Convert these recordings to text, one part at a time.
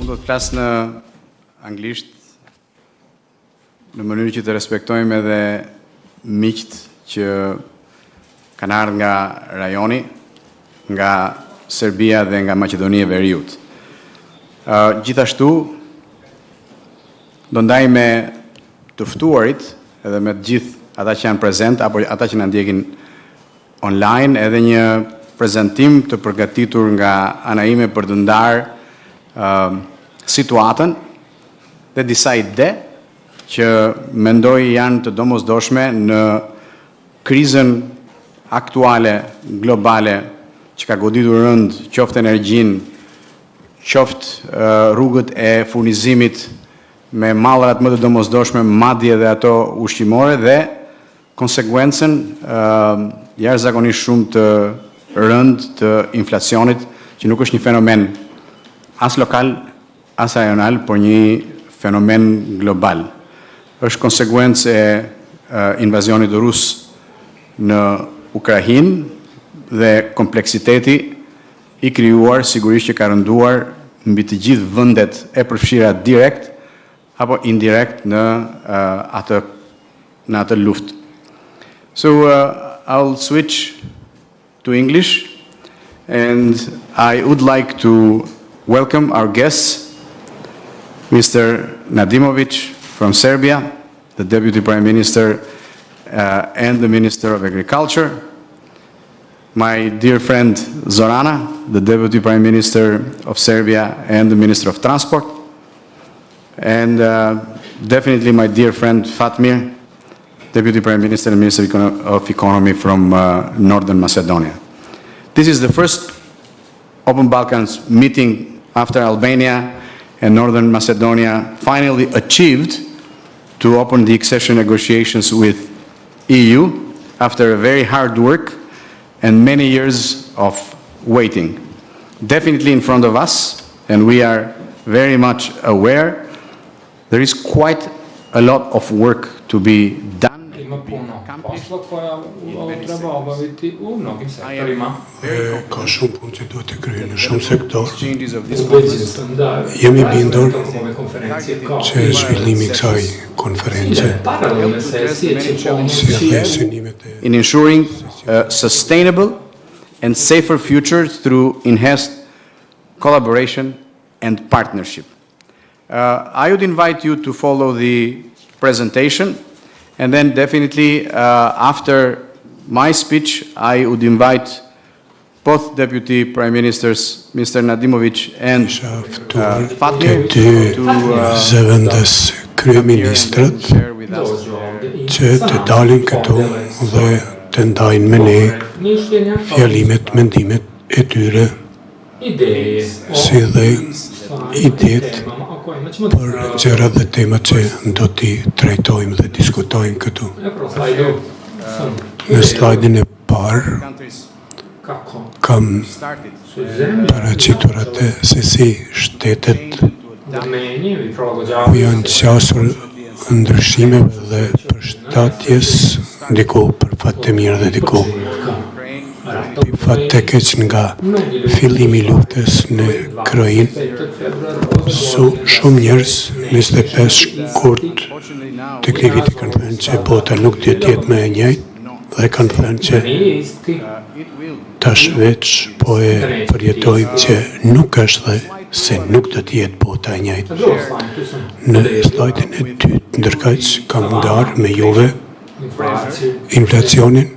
do të flas në anglisht në mënyrë që të respektojmë edhe miqt që kanë ardhur nga rajoni, nga Serbia dhe nga Maqedonia e Veriut. Gjithashtu do ndaj me të ftuarit edhe me të gjithë ata që janë prezent apo ata që na ndjekin online edhe një prezantim të përgatitur nga ana ime për të ndarë situatën dhe disa ide që mendoj janë të domosdoshme në krizën aktuale globale që ka goditur rënd qoftë energjinë, qoftë rrugët e furnizimit me mallrat më të domosdoshme, madje edhe ato ushqimore dhe konsekuencën jashtëzakonisht shumë të rënd të inflacionit, që nuk është një fenomen as lokal, as rajonal, por një fenomen global. Është konsekuencë e invazionit rus në Ukrainë dhe kompleksiteti i krijuar sigurisht që ka rënduar mbi të gjithë vendet e përfshira direkt apo indirekt në atë luftë. So I'll switch to English, and I would like to welcome our guests, Mr. Nadimovic from Serbia, the Deputy Prime Minister and the Minister of Agriculture, my dear friend Zorana, the Deputy Prime Minister of Serbia and the Minister of Transport, and definitely my dear friend Fatmir, Deputy Prime Minister and Minister of Economy from Northern Macedonia. This is the first Open Balkans meeting after Albania and Northern Macedonia finally achieved to open the accession negotiations with EU after a very hard work and many years of waiting. Definitely in front of us, and we are very much aware, there is quite a lot of work to be done. Ka shumë punë që duhet të kryhen në shumë sektor. Jemi bindur që zhvillimi i kësaj konference in ensuring a sustainable and safer future through enhanced collaboration and partnership. I would invite you to follow the presentation, and then definitely after my speech, I would invite both Deputy Prime Ministers, Mr. Nadimovic and Fatmir, to share with us. Që të dalin këtu dhe të ndajnë me ne fjalimet, mendimet e tyre, si dhe idetë për gjërat dhe temat që do t'i trajtojmë dhe diskutojmë këtu. Në slajdin e parë kam paraqitur atë se si shtetet u janë qasur ndryshimeve dhe përshtatjes, diku për fat të mirë dhe diku fat të keq nga fillimi i luftës në Ukrainë. Shumë njerëz 25 shkurt të këtij viti kanë thënë që bota nuk do të jetë më e njëjtë dhe kanë thënë që tash veç po e përjetojmë që nuk është dhe se nuk do të jetë bota e njëjtë. Në slajdin e dytë ndërkaq kam ndarë me juve inflacionin,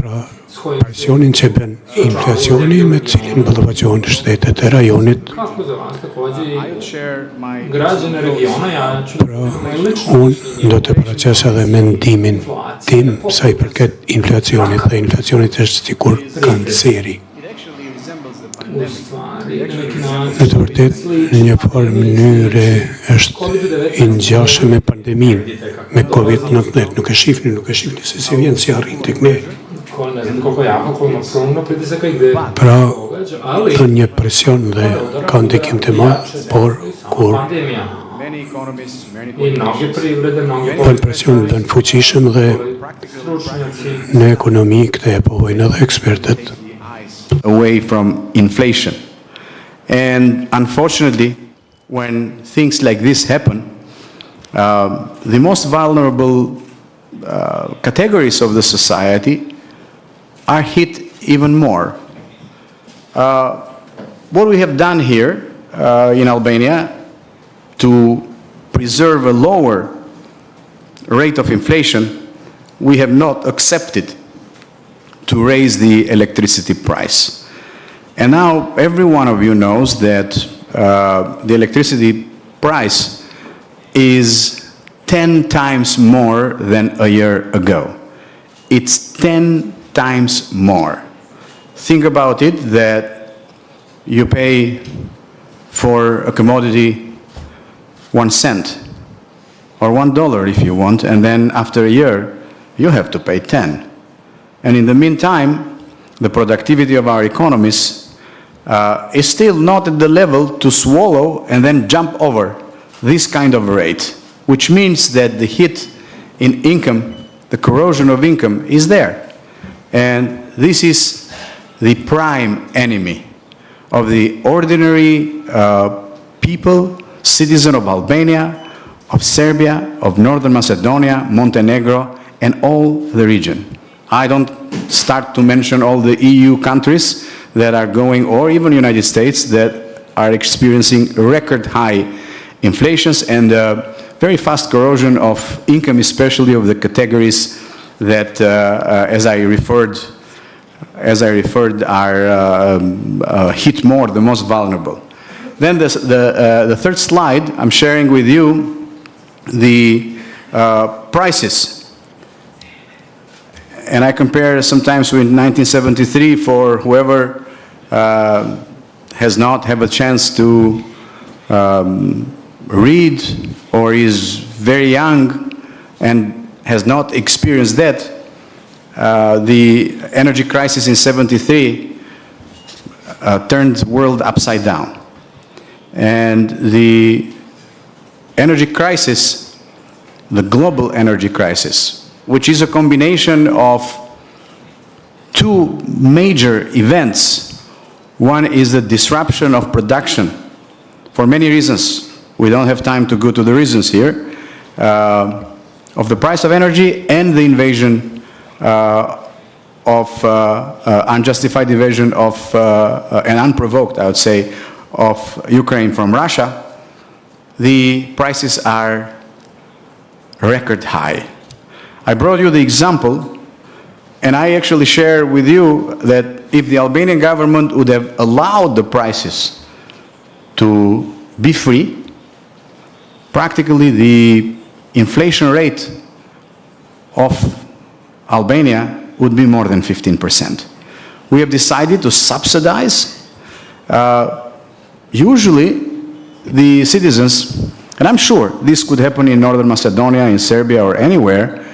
pra presionin që bën inflacioni me cilin ballafaqohen shtetet e rajonit. Pra, unë do të paraqes edhe mendimin tim sa i përket inflacionit, dhe inflacionit është sikur kanceri. Në të vërtet, në një farë mënyre është i ngjashme me pandeminë, me COVID-19, nuk e shihni se si vjen, si arrin tek ne. Pra, ka një presion dhe ka ndikim të madh, por kur ka presion dhe në fuqishëm dhe në ekonomi këtë e pohojnë edhe ekspertët. Away from inflation. And unfortunately, when things like this happen, the most vulnerable categories of the society are hit even more. What we have done here in Albania to preserve a lower rate of inflation, we have not accepted to raise the electricity price. And now every one of you knows that the electricity price is 10 times more than a year ago. It's 10 times more. Think about it, that you pay for a commodity 1 cent or $1 if you want, and then after a year you have to pay 10. And in the meantime, the productivity of our economies is still not at the level to swallow and then jump over this kind of rate, which means that the hit in income, the corrosion of income is there. And this is the prime enemy of the ordinary people, citizen of Albania, of Serbia, of Northern Macedonia, Montenegro, and all the region. I don't start to mention all the EU countries that are going, or even United States, that are experiencing record high inflations and very fast corrosion of income, especially of the categories that, as I referred, are hit more, the most vulnerable. Then the third slide, I'm sharing with you the prices. And I compare sometimes with 1973 for whoever has not had a chance to read or is very young and has not experienced that. The energy crisis in '73 turned the world upside down. And the energy crisis, the global energy crisis, which is a combination of two major events. One is the disruption of production for many reasons. We don't have time to go to the reasons here, of the price of energy and the invasion unjustified invasion of, and unprovoked, I would say, of Ukraine from Russia. The prices are record high. I brought you the example, and I actually share with you that if the Albanian government would have allowed the prices to be free, practically the inflation rate of Albania would be more than 15%. We have decided to subsidize, usually the citizens, and I'm sure this could happen in Northern Macedonia, in Serbia, or anywhere.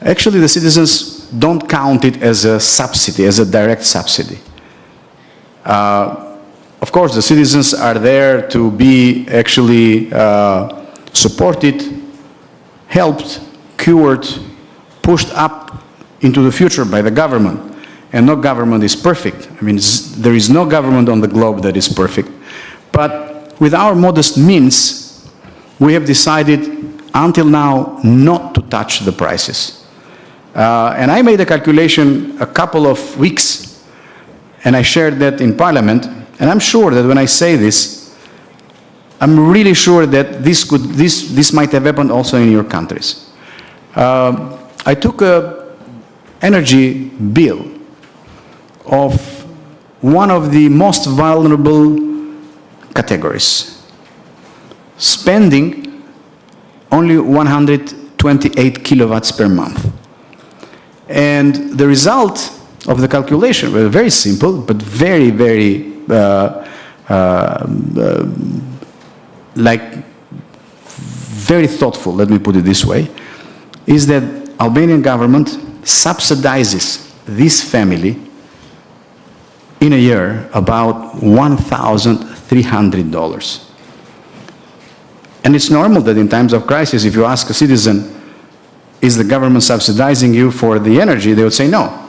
Actually, the citizens don't count it as a subsidy, as a direct subsidy. Of course, the citizens are there to be actually supported, helped, cured, pushed up into the future by the government. And no government is perfect. I mean, there is no government on the globe that is perfect. But with our modest means, we have decided until now not to touch the prices. And I made a calculation a couple of weeks, and I shared that in Parliament. And I'm sure that when I say this, I'm really sure that this might have happened also in your countries. I took an energy bill of one of the most vulnerable categories, spending only 128 kilowatts per month. And the result of the calculation was very simple, but very, very very thoughtful, let me put it this way, is that Albanian government subsidizes this family in a year about $1,300. And it's normal that in times of crisis, if you ask a citizen, is the government subsidizing you for the energy, they would say no.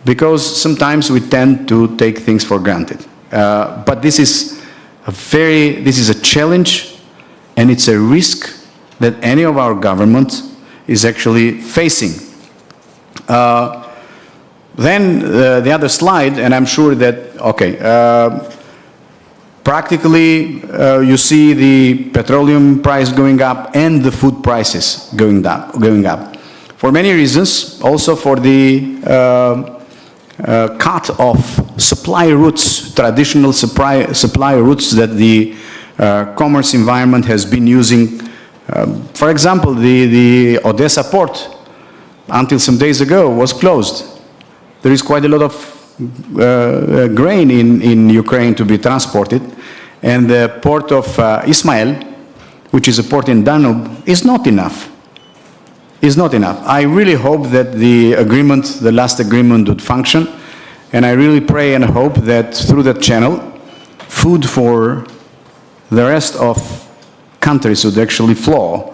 Because sometimes we tend to take things for granted. But this is this is a challenge, and it's a risk that any of our government is actually facing. Then the other slide, and I'm sure that, okay, practically you see the petroleum price going up and the food prices going up. For many reasons, also for the cut of supply routes, traditional supply routes that the commerce environment has been using. For example, the Odessa port, until some days ago, was closed. There is quite a lot of grain in Ukraine to be transported, and the port of Ismail, which is a port in Danube, is not enough. I really hope that the last agreement would function, and I really pray and hope that through that channel, food for the rest of countries would actually flow.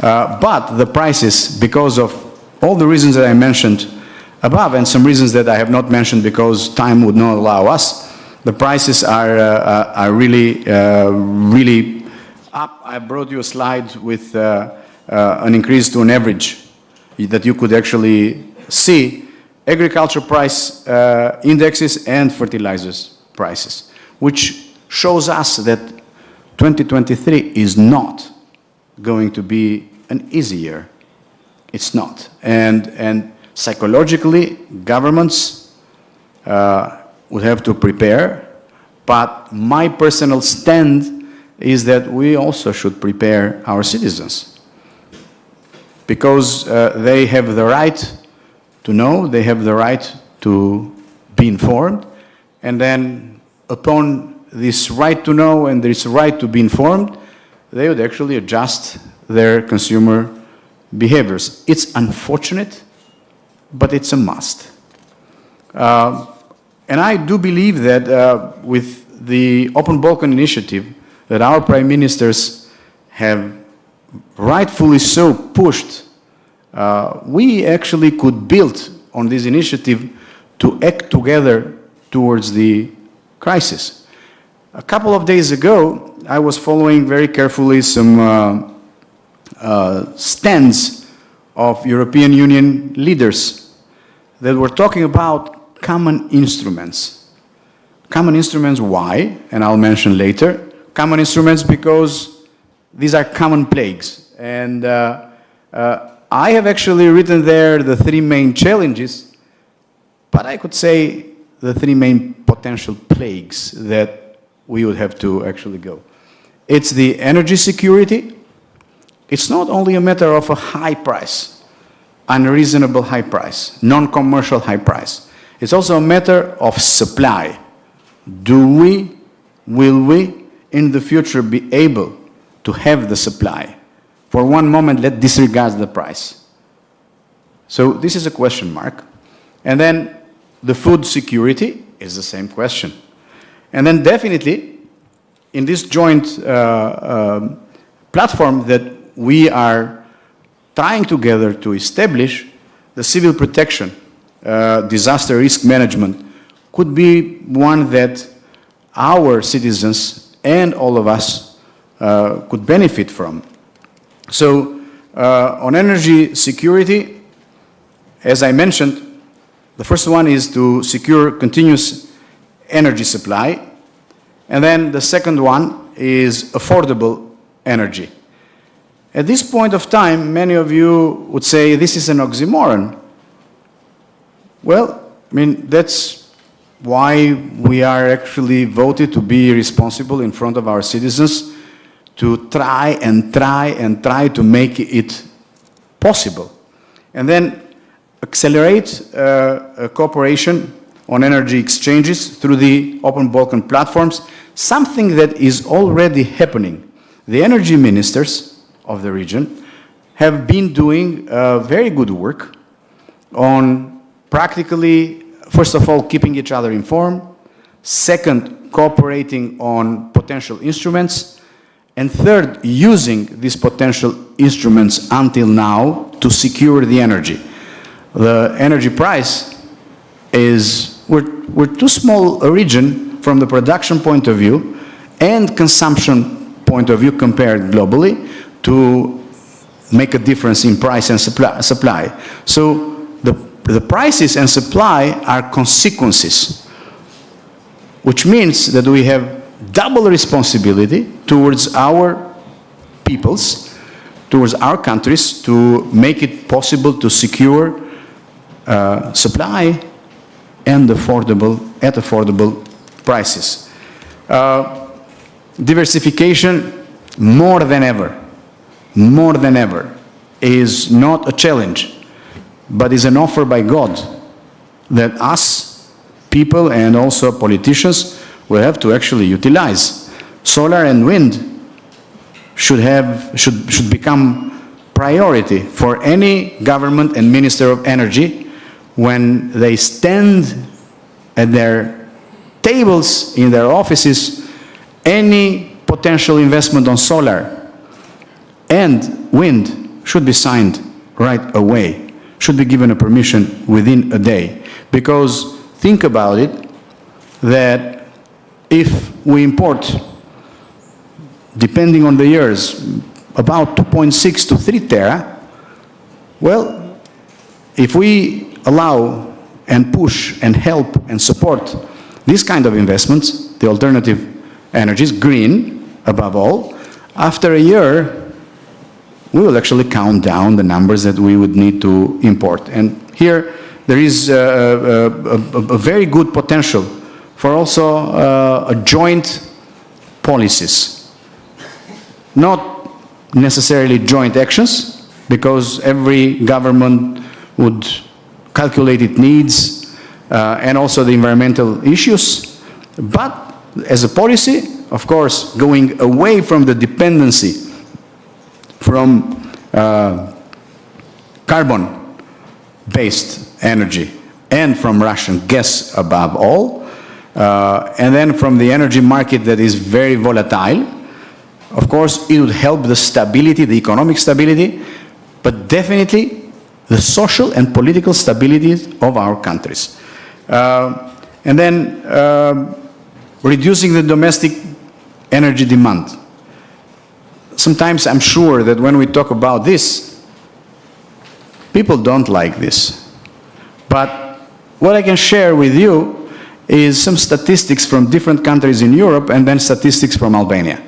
But the prices, because of all the reasons that I mentioned above, and some reasons that I have not mentioned because time would not allow us, the prices are really up. I brought you a slide with an increase to an average that you could actually see agriculture price indexes and fertilizers prices, which shows us that 2023 is not going to be an easy year. It's not. And psychologically, governments would have to prepare, but my personal stand is that we also should prepare our citizens, because they have the right to know, they have the right to be informed, and then upon this right to know and this right to be informed, they would actually adjust their consumer behaviors. It's unfortunate, but it's a must. And I do believe that with the Open Balkan initiative that our prime ministers have rightfully so pushed, we actually could build on this initiative to act together towards the crisis. A couple of days ago, I was following very carefully some stands of European Union leaders that were talking about common instruments. Common instruments, why? And I'll mention later. Common instruments because these are common plagues. And I have actually written there the three main challenges, but I could say the three main potential plagues that we would have to actually go. It's the energy security. It's not only a matter of a high price, unreasonable high price, non-commercial high price. It's also a matter of supply. Will we in the future be able to have the supply? For one moment, let's disregard the price. So this is a question mark. And then the food security is the same question. And then definitely, in this joint platform that we are trying together to establish, the civil protection, disaster risk management could be one that our citizens and all of us could benefit from. So on energy security, as I mentioned, the first one is to secure continuous energy supply. And then the second one is affordable energy. At this point of time, many of you would say this is an oxymoron. Well, I mean, that's why we are actually voted to be responsible in front of our citizens to try to make it possible. And then accelerate cooperation on energy exchanges through the Open Balkan platforms, something that is already happening. The energy ministers of the region have been doing very good work on practically, first of all, keeping each other informed, second, cooperating on potential instruments, and third, using these potential instruments until now to secure the energy. The energy price is, we're too small a region from the production point of view, and consumption point of view compared globally to make a difference in price and supply. So the prices and supply are consequences, which means that we have double responsibility towards our peoples, towards our countries, to make it possible to secure supply and at affordable prices. Diversification, more than ever, is not a challenge, but is an offer by God that us, people and also politicians, will have to actually utilize. Solar and wind should become priority for any government and Minister of Energy when they stand at their tables in their offices. Any potential investment on solar and wind should be signed right away, should be given a permission within a day. Because think about it, that if we import, depending on the years, about 2.6 to 3 tera, well, if we allow and push and help and support these kind of investments, the alternative energies, green above all, after a year, we will actually count down the numbers that we would need to import. And here, there is a very good potential for also a joint policies. Not necessarily joint actions, because every government would calculate its needs and also the environmental issues, but as a policy, of course, going away from the dependency from carbon-based energy and from Russian gas above all, and then from the energy market that is very volatile. Of course, it would help the stability, the economic stability, but definitely the social and political stability of our countries. And then reducing the domestic energy demand. Sometimes I'm sure that when we talk about this, people don't like this. But what I can share with you is some statistics from different countries in Europe and then statistics from Albania.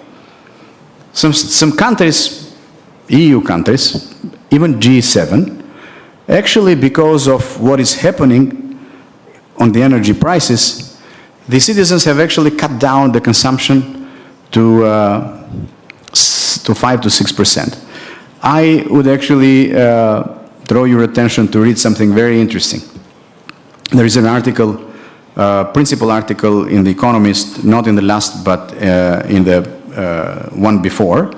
Some countries, EU countries, even G7, actually because of what is happening on the energy prices, the citizens have actually cut down the consumption to 5 to 6%. I would actually draw your attention to read something very interesting. There is an article, principal article in The Economist, not in the last, but in the one before,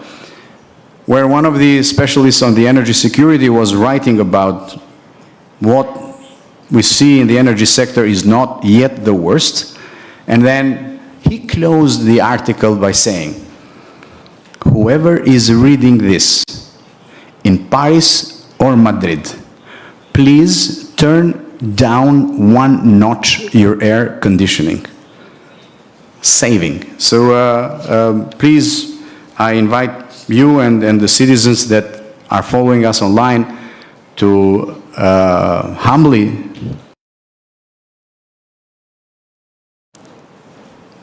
where one of the specialists on the energy security was writing about what we see in the energy sector is not yet the worst. And then he closed the article by saying, whoever is reading this in Paris or Madrid, please turn down 1 notch your air conditioning. Saving. So please, I invite you and the citizens that are following us online to humbly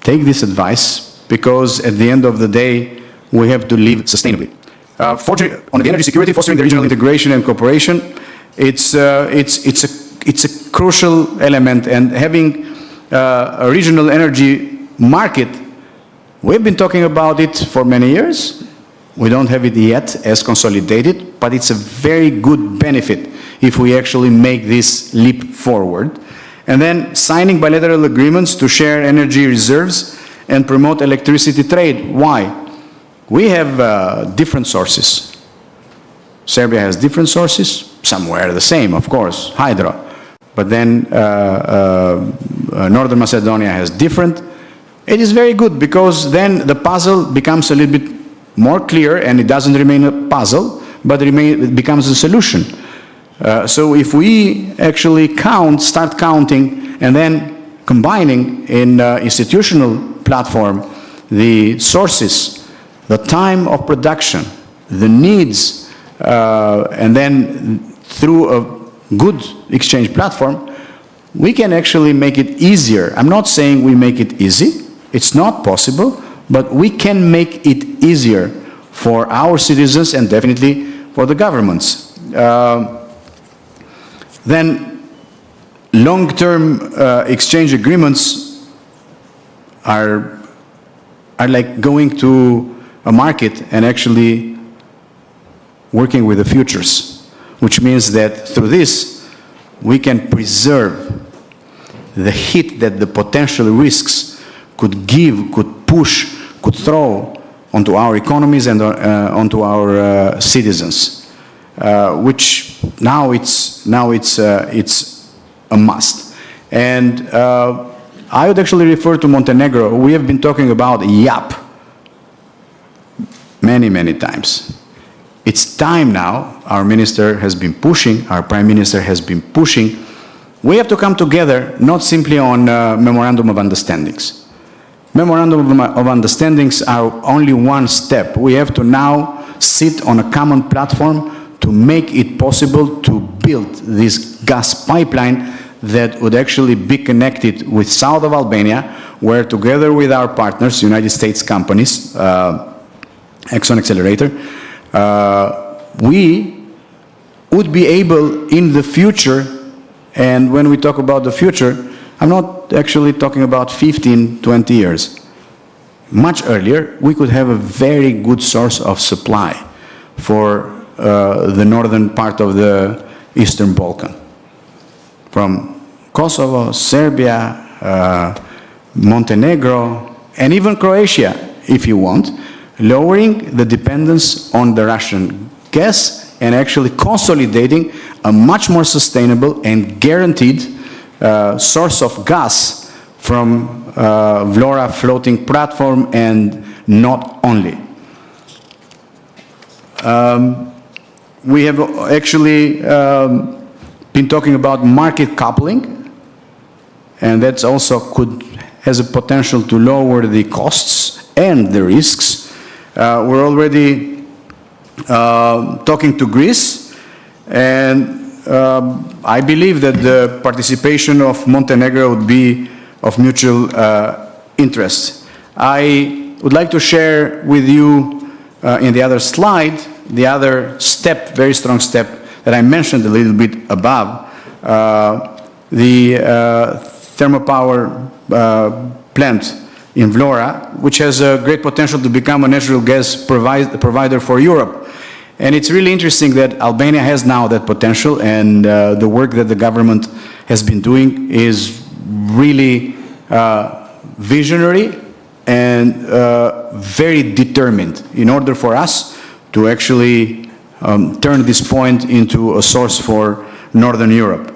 take this advice, because at the end of the day, we have to live sustainably. On the energy security, fostering the regional integration and cooperation, it's a crucial element, and having a regional energy market, we've been talking about it for many years. We don't have it yet as consolidated, but it's a very good benefit if we actually make this leap forward. And then signing bilateral agreements to share energy reserves and promote electricity trade. Why? We have different sources. Serbia has different sources, somewhere the same, of course, hydro. But then Northern Macedonia has different. It is very good, because then the puzzle becomes a little bit more clear, and it doesn't remain a puzzle, but it becomes a solution. So if we actually start counting, and then combining in institutional platform the sources, the time of production, the needs, and then through a good exchange platform, we can actually make it easier. I'm not saying we make it easy. It's not possible, but we can make it easier for our citizens and definitely for the governments. Then long-term exchange agreements are like going to a market and actually working with the futures, which means that through this we can preserve the hit that the potential risks could give, could push, could throw onto our economies and onto our citizens, which now it's a must. And I would actually refer to Montenegro. We have been talking about YAP many times. It's time now. Our minister has been pushing, our prime minister has been pushing. We have to come together, not simply on memorandum of understandings. Memorandum of understandings are only one step. We have to now sit on a common platform to make it possible to build this gas pipeline that would actually be connected with south of Albania, where together with our partners, United States companies, Exxon Accelerator, we would be able in the future, and when we talk about the future, I'm not actually talking about 15, 20 years. Much earlier, we could have a very good source of supply for the northern part of the Eastern Balkan. From Kosovo, Serbia, Montenegro, and even Croatia, if you want, lowering the dependence on the Russian gas and actually consolidating a much more sustainable and guaranteed source of gas from Vlora floating platform, and not only. We have actually been talking about market coupling, and that's also has a potential to lower the costs and the risks. We're already talking to Greece, and I believe that the participation of Montenegro would be of mutual interest. I would like to share with you in the other slide, the other step, very strong step that I mentioned a little bit above, the thermopower plant in Vlora, which has a great potential to become a natural gas provider for Europe. And it's really interesting that Albania has now that potential, and the work that the government has been doing is really visionary and very determined in order for us to actually turn this point into a source for Northern Europe.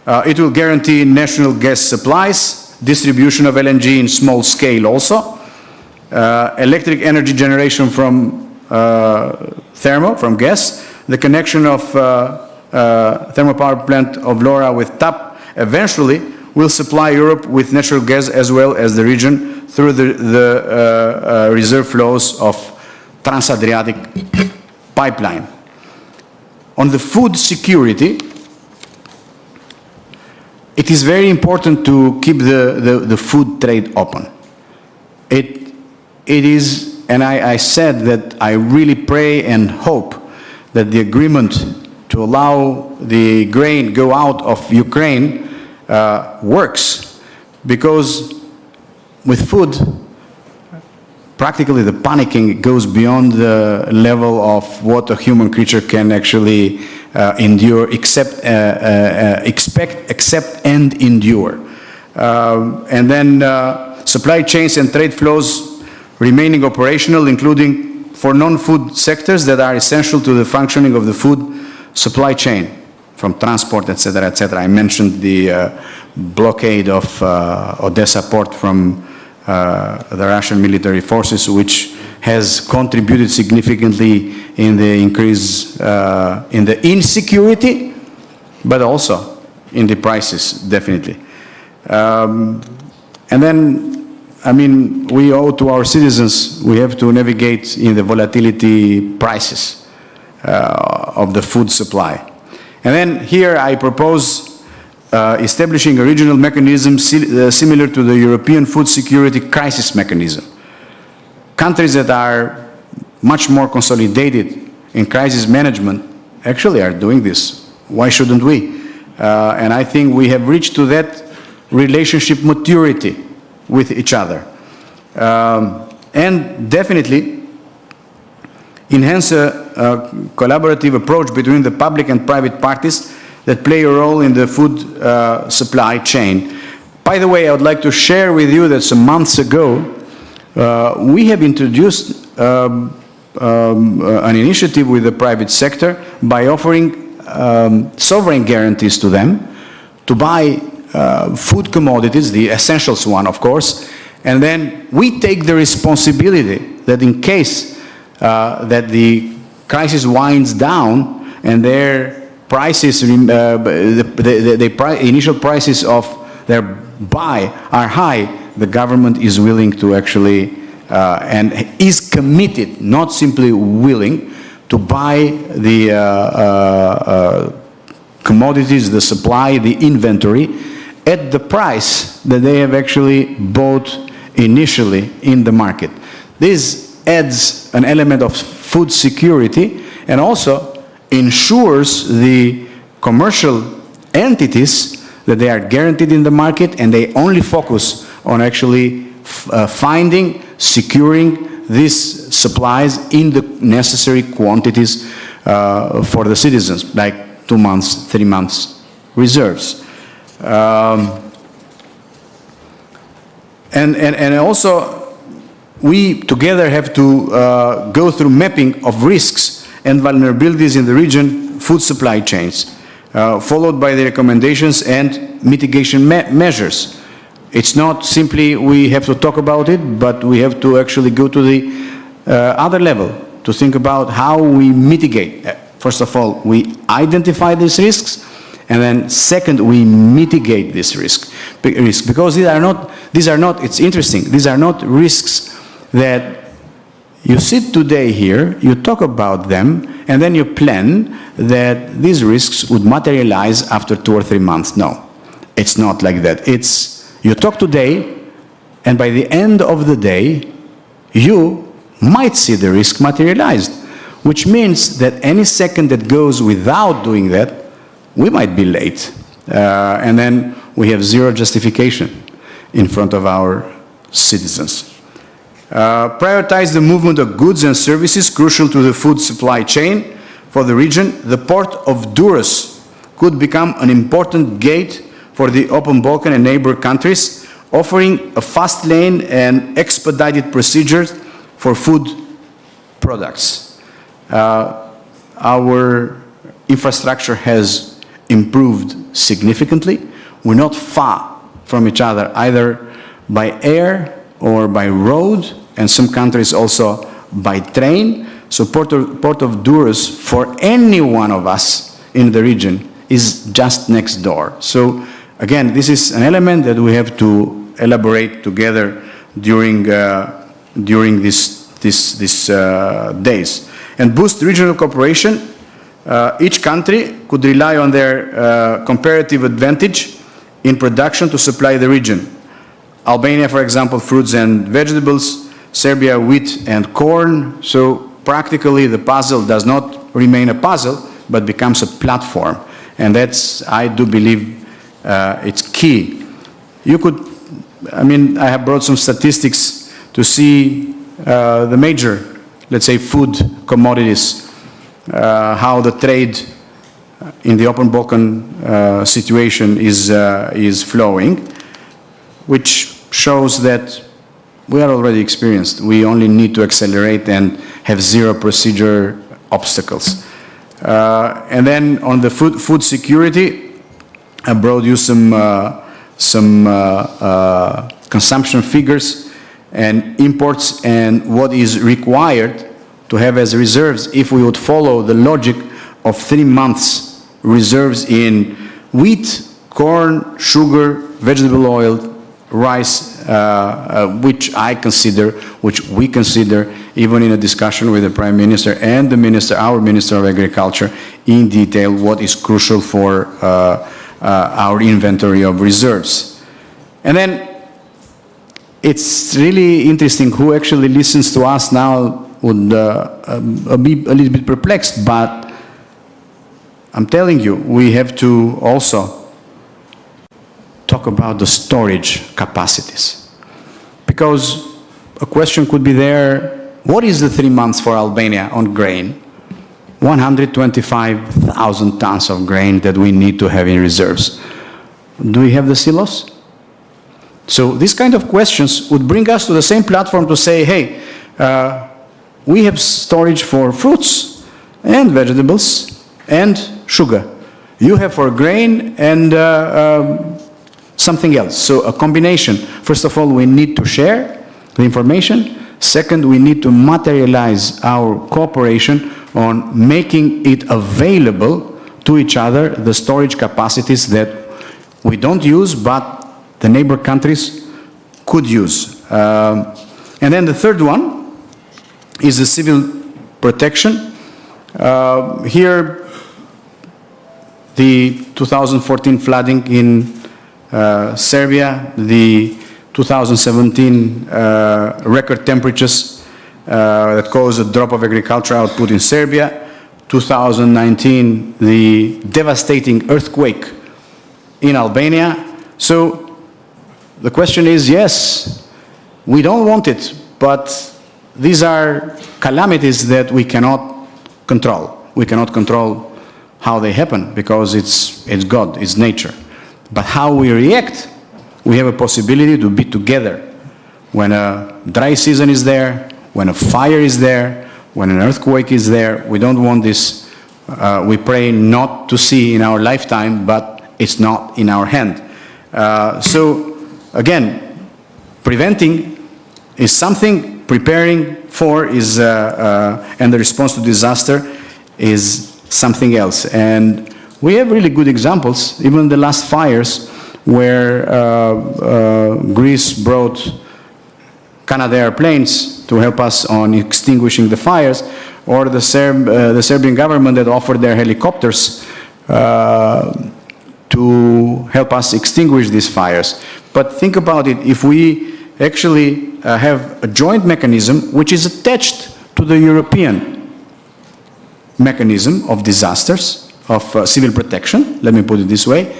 It will guarantee national gas supplies, distribution of LNG in small scale also, electric energy generation from from gas, the connection of thermopower plant of Vlora with TAP eventually will supply Europe with natural gas as well as the region through the reserve flows of Trans-Adriatic pipeline. On the food security, it is very important to keep the food trade open. It is, and I said that I really pray and hope that the agreement to allow the grain go out of Ukraine works, because with food, practically the panicking goes beyond the level of what a human creature can actually endure, accept and endure. And then supply chains and trade flows remaining operational, including for non-food sectors that are essential to the functioning of the food supply chain, from transport, etc., etc. I mentioned the blockade of Odessa port from the Russian military forces, which has contributed significantly in the increase in the insecurity, but also in the prices, definitely. And then I mean, we owe to our citizens, we have to navigate in the volatility prices of the food supply. And then here I propose establishing a regional mechanism similar to the European food security crisis mechanism. Countries that are much more consolidated in crisis management actually are doing this. Why shouldn't we? And I think we have reached to that relationship maturity with each other. And definitely enhance a collaborative approach between the public and private parties that play a role in the food supply chain. By the way, I would like to share with you that some months ago, we have introduced an initiative with the private sector by offering sovereign guarantees to them to buy food commodities, the essentials one, of course, and then we take the responsibility that in case that the crisis winds down and their prices, the initial prices of their buy are high, the government is willing to actually and is committed, not simply willing, to buy the commodities, the supply, the inventory at the price that they have actually bought initially in the market. This adds an element of food security and also ensures the commercial entities that they are guaranteed in the market and they only focus on actually finding, securing these supplies in the necessary quantities for the citizens, like 2 months, 3 months reserves. And also, we together have to go through mapping of risks and vulnerabilities in the region food supply chains, followed by the recommendations and mitigation measures. It's not simply we have to talk about it, but we have to actually go to the other level to think about how we mitigate. First of all, we identify these risks, and then second, we mitigate this risk because these are not, it's interesting, these are not risks that you sit today here, you talk about them, and then you plan that these risks would materialize after 2 or 3 months. No, it's not like that. It's, you talk today, and by the end of the day, you might see the risk materialized, which means that any second that goes without doing that, we might be late, and then we have zero justification in front of our citizens. Prioritize the movement of goods and services crucial to the food supply chain for the region. The port of Durrës could become an important gate for the Open Balkan and neighbor countries, offering a fast lane and expedited procedures for food products. Our infrastructure has improved significantly. We're not far from each other, either by air or by road, and some countries also by train. So Port of Durrës, for any one of us in the region, is just next door. So again, this is an element that we have to elaborate together during these days. And boost regional cooperation. Each country could rely on their comparative advantage in production to supply the region. Albania, for example, fruits and vegetables, Serbia, wheat and corn. So practically the puzzle does not remain a puzzle, but becomes a platform. And that's, I do believe, it's key. You could, I mean, I have brought some statistics to see the major, let's say, food commodities, how the trade in the Open Balkan situation is flowing, which shows that we are already experienced. We only need to accelerate and have zero procedure obstacles. And then on the food security, I brought you some consumption figures and imports and what is required to have as reserves if we would follow the logic of 3 months reserves in wheat, corn, sugar, vegetable oil, rice, which we consider, even in a discussion with the Prime Minister and our Minister of Agriculture, in detail what is crucial for our inventory of reserves. And then it's really interesting who actually listens to us now would be a little bit perplexed, but I'm telling you, we have to also talk about the storage capacities. Because a question could be there, what is the 3 months for Albania on grain? 125,000 tons of grain that we need to have in reserves. Do we have the silos? So these kind of questions would bring us to the same platform to say, hey, we have storage for fruits and vegetables and sugar. You have for grain and something else. So a combination. First of all, we need to share the information. Second, we need to materialize our cooperation on making it available to each other, the storage capacities that we don't use, but the neighbor countries could use. And then the third one is the civil protection. Here, the 2014 flooding in Serbia, the 2017 record temperatures that caused a drop of agricultural output in Serbia, 2019 the devastating earthquake in Albania. So the question is, yes, we don't want it, but these are calamities that we cannot control. We cannot control how they happen because it's God, it's nature. But how we react, we have a possibility to be together. When a dry season is there, when a fire is there, when an earthquake is there, we don't want this, we pray not to see in our lifetime, but it's not in our hand. So again, preventing is something, preparing for is, and the response to disaster is something else. And we have really good examples, even the last fires where Greece brought Canadair planes to help us on extinguishing the fires, or the Serbian government that offered their helicopters to help us extinguish these fires. But think about it, if we actually have a joint mechanism which is attached to the European mechanism of disasters, of civil protection, let me put it this way,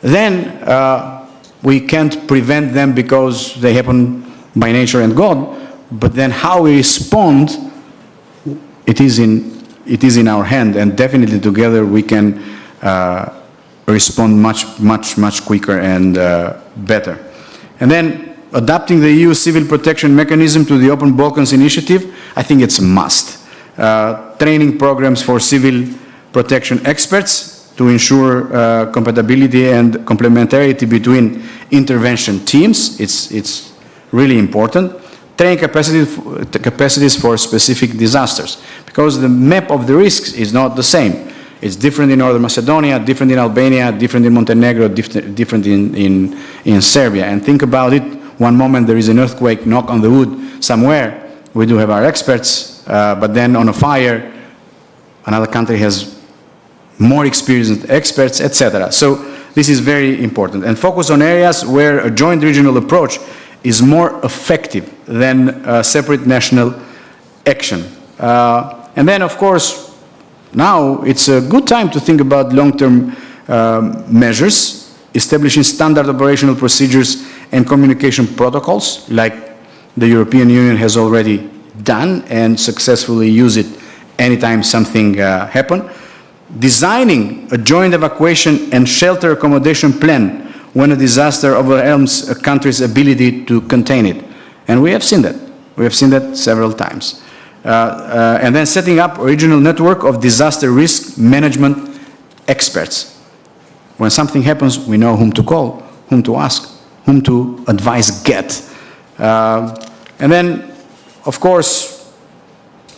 then we can't prevent them because they happen by nature and God, but then how we respond, it is in our hand, and definitely together we can respond much quicker and better. And then adapting the EU civil protection mechanism to the Open Balkans initiative, I think it's a must. Training programs for civil protection experts to ensure compatibility and complementarity between intervention teams, it's really important. Training capacities for specific disasters, because the map of the risks is not the same. It's different in Northern Macedonia, different in Albania, different in Montenegro, different in Serbia. And think about it, one moment there is an earthquake, knock on the wood somewhere, we do have our experts, but then on a fire, another country has more experienced experts, etc. So this is very important. And focus on areas where a joint regional approach is more effective than a separate national action. And then, of course, now it's a good time to think about long-term measures, establishing standard operational procedures and communication protocols, like the European Union has already done and successfully use it anytime something happens. Designing a joint evacuation and shelter accommodation plan when a disaster overwhelms a country's ability to contain it. And we have seen that. We have seen that several times. And then setting up a regional network of disaster risk management experts. When something happens, we know whom to call, whom to ask, whom to advise get. And then, of course,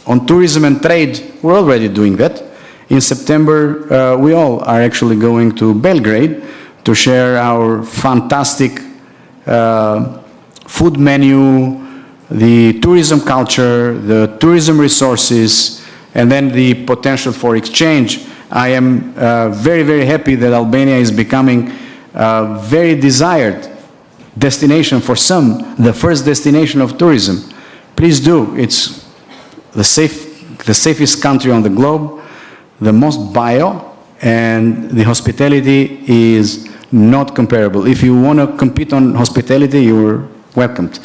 on tourism and trade, we're already doing that. In September, we all are actually going to Belgrade to share our fantastic food menu, the tourism culture, the tourism resources, and then the potential for exchange, I am very, very happy that Albania is becoming a very desired destination for some, the first destination of tourism. Please do. It's the safest country on the globe, the most bio, and the hospitality is not comparable. If you want to compete on hospitality, you're welcomed.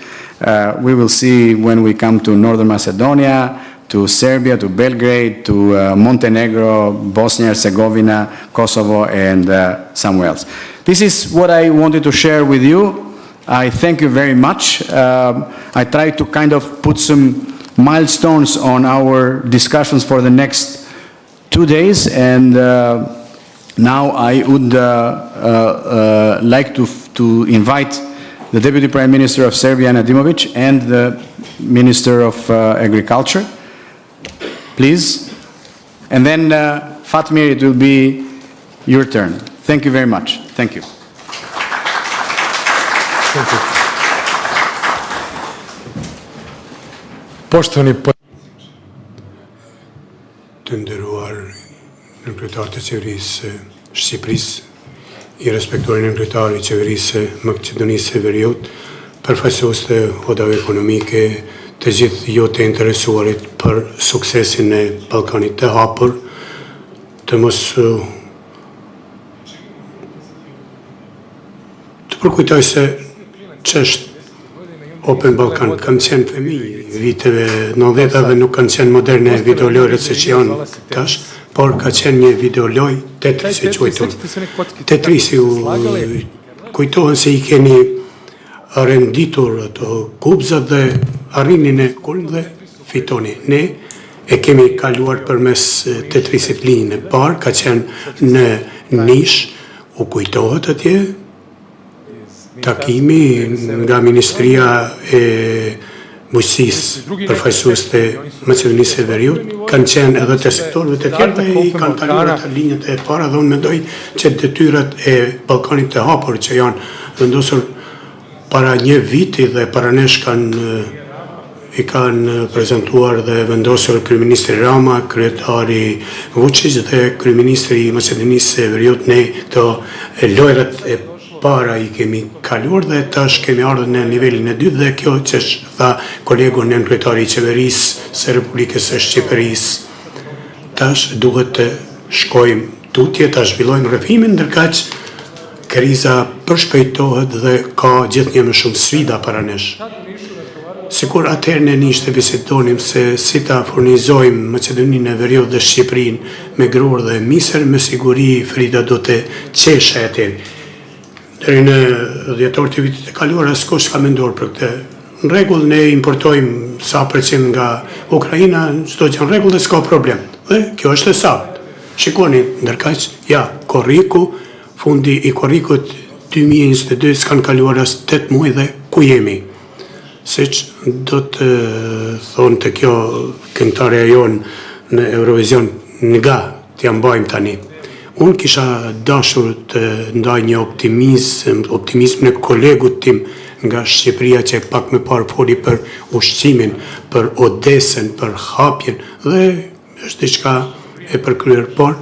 We will see when we come to Northern Macedonia, to Serbia, to Belgrade, to Montenegro, Bosnia, Herzegovina, Kosovo, and somewhere else. This is what I wanted to share with you. I thank you very much. I try to kind of put some milestones on our discussions for the next 2 days, and now I would like to invite the Deputy Prime Minister of Serbia, Nadimovic, and the Minister of Agriculture. Please. And then, Fatmir, it will be your turn. Thank you very much. Thank you. Thank you. Poštovani Të nderuar nënkryetarët e qeverisë së Shqipërisë, I respektuar nënkryetarë I qeverisë së Maqedonisë së Veriut, përfaqësues të odave ekonomike, të gjithë ju të interesuarit për suksesin e Ballkanit të hapur, të mos të përkujtoj se ç'është Open Balkan kanë qenë fëmijë viteve 90-ave, nuk kanë qenë moderne videolojët se që janë tash, por ka qenë një videoloj Tetrisi që quajtur. Tetrisi kujtohen se I keni renditur ato kubzat dhe arrinin e kulm dhe fitoni. Ne e kemi kaluar përmes Tetrisit linjën e parë, ka qenë në nish, u kujtohet atje, takimi nga Ministria e Bujqësisë përfaqësues të Maqedonisë së Veriut, kanë qenë edhe të sektorëve të tjerë dhe I kanë kaluar të linjët e para dhe unë mendoj që detyrat e Ballkanit të hapur që janë vendosur para një viti dhe para nesh I kanë prezentuar dhe vendosur kryeministri Rama, kryetari Vučić dhe kryeministri I Maqedonisë së Veriut, ne të lojrat e para I kemi kaluar dhe tash kemi ardhur në nivelin e dytë dhe kjo që tha kolegu nënkryetari I qeverisë së Republikës së Shqipërisë. Tash duhet të shkojmë tutje, ta zhvillojmë rrëfimin, ndërkaq kriza përshpejtohet dhe ka gjithnjë më shumë sfida para nesh. Sikur atëherë ne ishte bisedonim se si ta furnizojmë Maqedoninë e Veriut dhe Shqipërinë me grur dhe misër, me siguri Frida do të qeshë atëherë. Deri në dhjetor të vitit e kaluar askush ka menduar për këtë. Në rregull, ne importojmë sa përqind nga Ukraina, çdo gjë në rregull dhe s'ka problem. Dhe kjo është e saktë. Shikoni, ndërkaq, ja, korriku, fundi I korrikut 2022 s'kan kaluar as 8 muaj dhe ku jemi? Siç do të thonë të kjo këngëtarja jonë në Eurovision, nga t'ja mbajmë tani. Unë kisha dashur të ndaj një optimizm në kolegut tim nga Shqipëria që pak më parë foli për ushqimin, për Odesën, për hapjen dhe është diçka e përkryer, por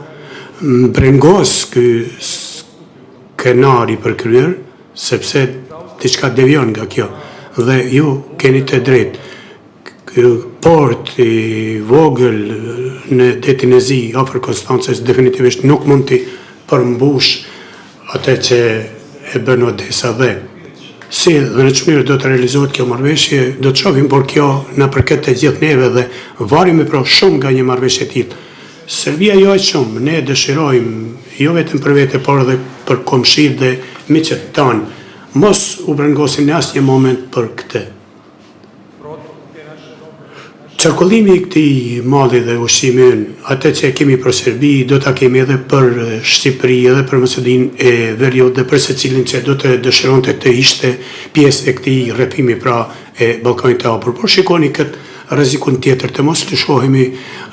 brengos ky skenari përkryer sepse diçka devion nga kjo dhe ju keni të drejtë. Port I vogël në detin e zi afër Konstancës definitivisht nuk mund të përmbush atë që e bën Odesa dhe si dhe në çmyrë do të realizohet kjo marrëveshje, do të shohim, por kjo na përket të gjithë neve dhe varemi pra shumë nga një marrëveshje e tillë. Serbia jo aq shumë, ne dëshirojmë jo vetëm për vete, por edhe për komshit dhe miqet tanë, mos u brengosin në asnjë moment për këtë. Qarkullimi I këtij malli dhe ushqimi, atë që kemi për Serbi, do ta kemi edhe për Shqipëri, edhe për Maqedoninë e Veriut dhe për secilin që do të dëshironte të ishte pjesë e këtij rrëfimi pra e Ballkanit të hapur. Por shikoni këtë rrezikun tjetër të mos lëshohemi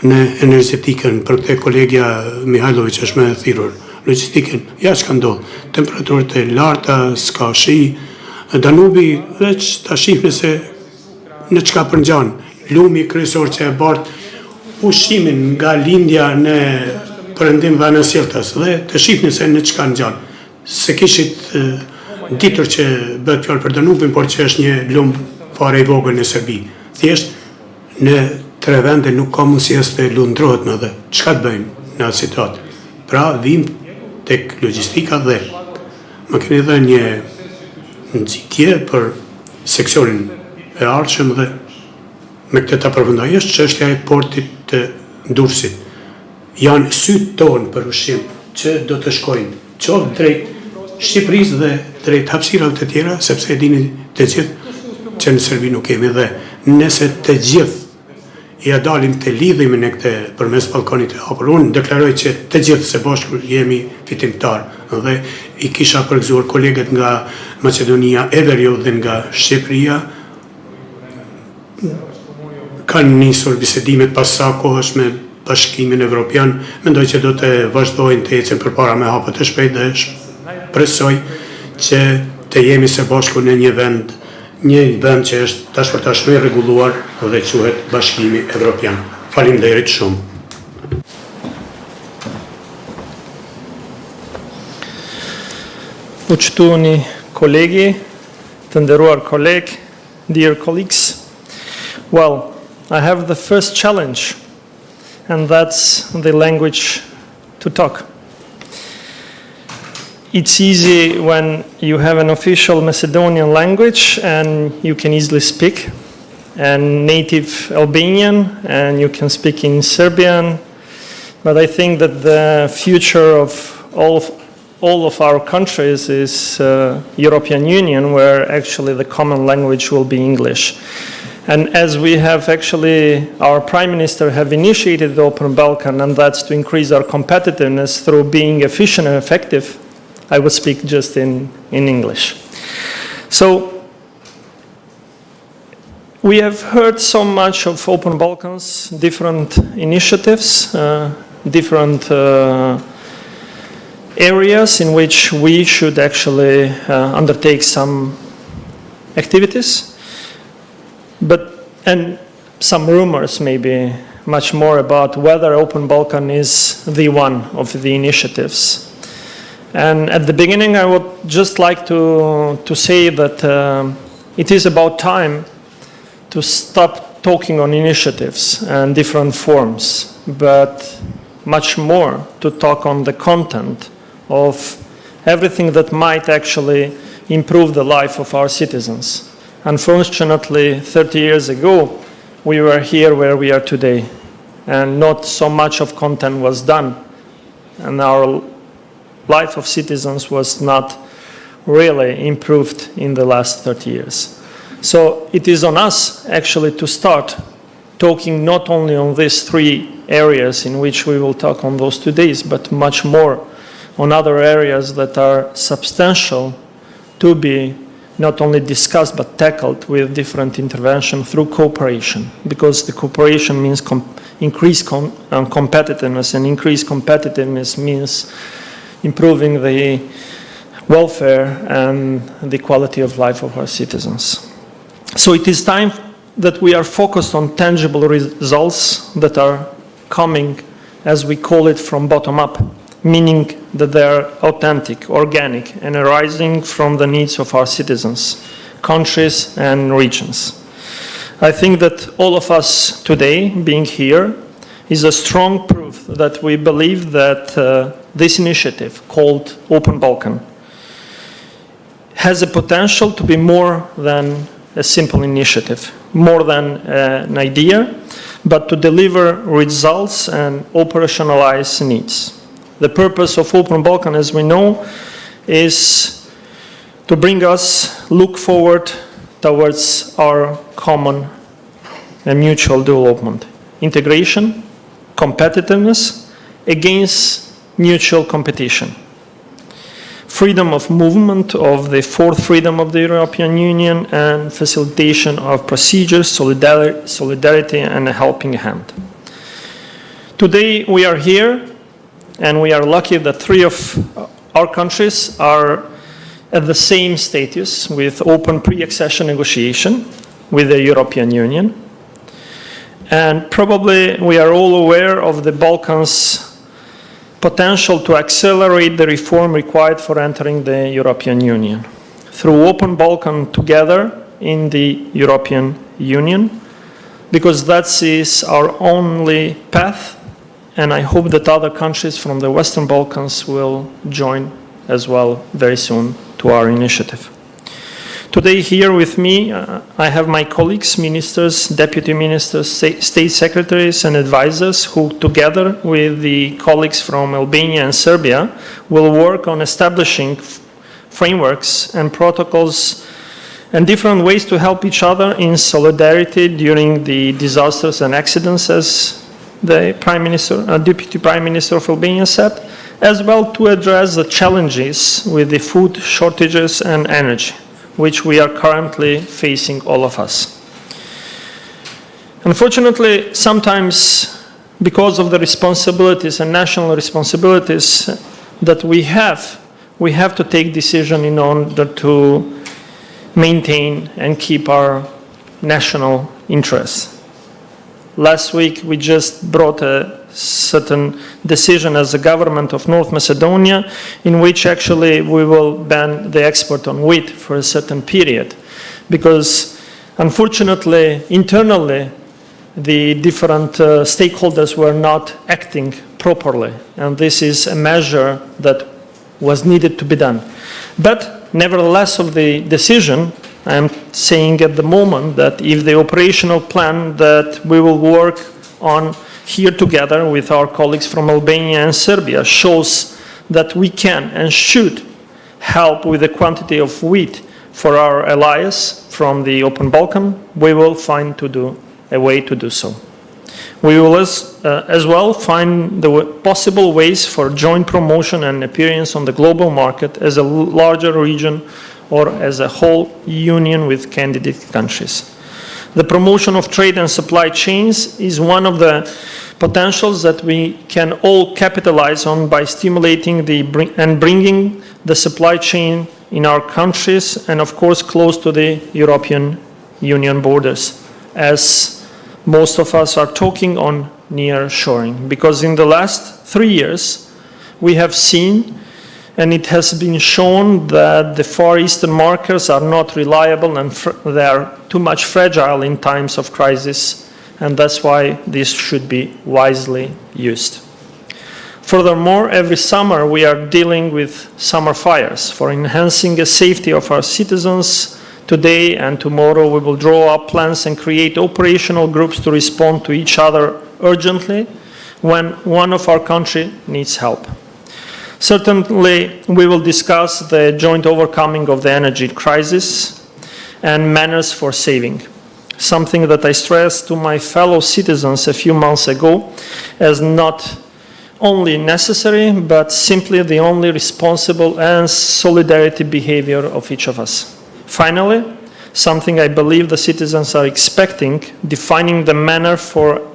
në energjetikën, për këtë kolegja Mihajlović është më e thirrur. Logjistikën, ja çka ndodh. Temperaturat e larta, s'ka shi, Danubi veç ta shihni se në çka përngjan, lumi kryesor që e bart ushimin nga lindja në perëndim dhe në sjelltas dhe të shihni se në çka ngjan. Se kishit ditur që bëhet fjalë për Danubin, por që është një lum fare i vogël në Serbi. Thjesht në 3 vende nuk ka mundësi as të lundrohet më dhe çka të bëjnë në atë situatë. Pra vim tek logjistika dhe më keni dhënë një nxitje për seksionin e ardhshëm dhe me këtë ta përfundoj është çështja e portit të Durrësit. Janë sytë tonë për ushqim që do të shkojnë qoftë drejt Shqipërisë dhe drejt hapësirave të tjera, sepse e dini të gjithë që në Serbi nuk kemi dhe nëse të gjithë ja dalim të lidhimin e këtë përmes balkonit e hapur, unë deklaroj që të gjithë së bashku jemi fitimtar dhe i kisha përgëzuar kolegët nga Macedonia e Veriut dhe nga Shqipëria kanë nisur bisedimet pas sa kohësh me Bashkimin Evropian, mendoj që do të vazhdojnë të ecën përpara me hapë të shpejt dhe presoj që të jemi së bashku në një vend që është tash për tash më rregulluar dhe quhet Bashkimi Evropian. Faleminderit shumë. Uçtuani kolegi, të nderuar koleg, dear colleagues. Well, I have the first challenge, and that's the language to talk. It's easy when you have an official Macedonian language and you can easily speak, and native Albanian, and you can speak in Serbian. But I think that the future of all of our countries is European Union, where actually the common language will be English. And as we have actually, our Prime Minister have initiated the Open Balkan, and that's to increase our competitiveness through being efficient and effective, I will speak just in English. So, we have heard so much of Open Balkans, different initiatives, different areas in which we should actually undertake some activities. And some rumors maybe much more about whether Open Balkan is the one of the initiatives. And at the beginning I would just like to say that it is about time to stop talking on initiatives and different forms, but much more to talk on the content of everything that might actually improve the life of our citizens. Unfortunately, 30 years ago, we were here where we are today, and not so much of content was done, and our life of citizens was not really improved in the last 30 years. So it is on us actually to start talking not only on these 3 areas in which we will talk on those 2 days, but much more on other areas that are substantial to be not only discussed but tackled with different intervention through cooperation, because the cooperation means increased competitiveness, and increased competitiveness means improving the welfare and the quality of life of our citizens. So it is time that we are focused on tangible results that are coming, as we call it, from bottom up, meaning that they are authentic, organic, and arising from the needs of our citizens, countries, and regions. I think that all of us today, being here, is a strong proof that we believe that this initiative, called Open Balkan, has a potential to be more than a simple initiative, more than an idea, but to deliver results and operationalize needs. The purpose of Open Balkan, as we know, is to bring us look forward towards our common and mutual development. Integration, competitiveness against mutual competition. Freedom of movement of the 4th freedom of the European Union, and facilitation of procedures, solidarity, and a helping hand. Today we are here, and we are lucky that 3 of our countries are at the same status with open pre-accession negotiation with the European Union. And probably we are all aware of the Balkans' potential to accelerate the reform required for entering the European Union. Through Open Balkan together in the European Union, because that is our only path, and I hope that other countries from the Western Balkans will join as well very soon to our initiative. Today here with me, I have my colleagues, ministers, deputy ministers, state secretaries and advisors who together with the colleagues from Albania and Serbia will work on establishing frameworks and protocols and different ways to help each other in solidarity during the disasters and accidents, as the Deputy Prime Minister of Albania said, as well to address the challenges with the food shortages and energy, which we are currently facing, all of us. Unfortunately, sometimes because of the responsibilities and national responsibilities that we have to take decisions in order to maintain and keep our national interests. Last week, we just brought a certain decision as the government of North Macedonia, in which actually we will ban the export on wheat for a certain period, because unfortunately, internally, the different stakeholders were not acting properly, and this is a measure that was needed to be done. But nevertheless of the decision, I am saying at the moment that if the operational plan that we will work on here together with our colleagues from Albania and Serbia shows that we can and should help with the quantity of wheat for our allies from the Open Balkan, we will find a way to do so. We will as well find the possible ways for joint promotion and appearance on the global market as a larger region or as a whole union with candidate countries. The promotion of trade and supply chains is one of the potentials that we can all capitalize on by stimulating and bringing the supply chain in our countries and of course close to the European Union borders, as most of us are talking on nearshoring. Because in the last 3 years we have seen, and it has been shown, that the Far Eastern markets are not reliable and they are too much fragile in times of crisis, and that's why this should be wisely used. Furthermore, every summer we are dealing with summer fires. For enhancing the safety of our citizens, today and tomorrow we will draw up plans and create operational groups to respond to each other urgently when one of our country needs help. Certainly, we will discuss the joint overcoming of the energy crisis and manners for saving, something that I stressed to my fellow citizens a few months ago as not only necessary, but simply the only responsible and solidarity behavior of each of us. Finally, something I believe the citizens are expecting, defining the manner for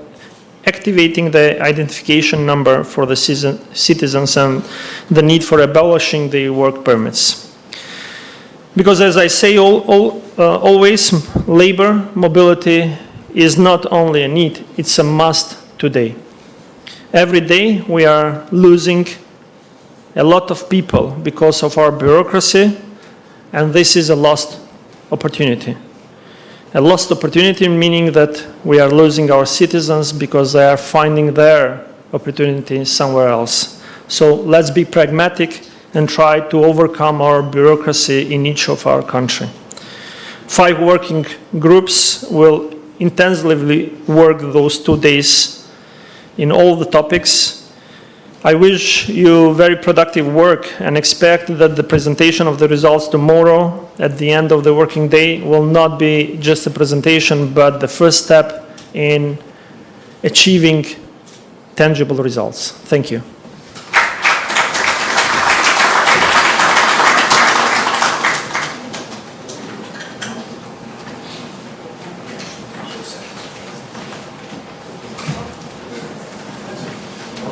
activating the identification number for the citizens and the need for abolishing the work permits. Because as I say always, labor mobility is not only a need, it's a must today. Every day we are losing a lot of people because of our bureaucracy, and this is a lost opportunity. A lost opportunity meaning that we are losing our citizens because they are finding their opportunity somewhere else. So let's be pragmatic and try to overcome our bureaucracy in each of our country. 5 working groups will intensively work those 2 days in all the topics. I wish you very productive work and expect that the presentation of the results tomorrow at the end of the working day will not be just a presentation, but the first step in achieving tangible results. Thank you.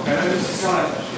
Okay,